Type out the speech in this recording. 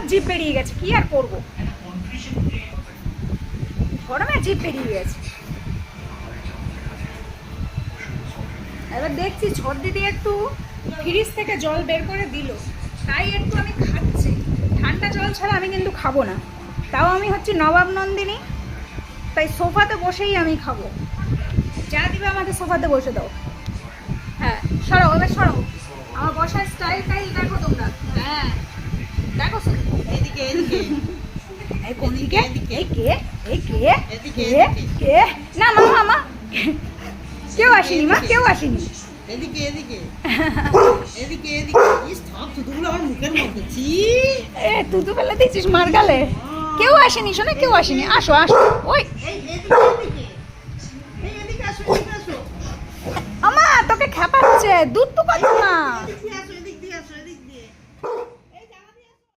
জিভ বেরিয়ে গেছে, কি আর করবো, গরমে জিভ বেরিয়ে গেছে। এবার দেখছি ঝড় দিদি একটু ফ্রিজ থেকে জল বের করে দিল, তাই একটু আমি খাচ্ছি। ঠান্ডা জল ছাড়া আমি কিন্তু খাবো না, তাও আমি হচ্ছে নবাব নন্দিনী, তাই সোফাতে বসেই আমি খাবো। যা দিবে আমাকে সোফাতে বসে দাও। হ্যাঁ সরো, এবার সরো, আমার বসার স্টাইল দেখো তোমরা। হ্যাঁ দেখো এদিকে এদিকে এই কোন দিকে, এই কে, এই কে, এদিকে, কে কে, না মা মামা কেউ আসেনি মা, কেউ আসেনি। এদিকে এদিকে এদিকে এদিকে ইস থাপ থুতুগুলো আমার মুখের মধ্যে ছি এ তুই তো ফেলে দিয়েছিস মার গালে। কেউ আসেনি শোনা, কেউ আসেনি, আসো আসো। ওই এই এদিকে এদিকে এই এদিকে আসো এদিকে আসো আমা তোকে খেপাচ্ছে, দূর তো কত না। এদিকে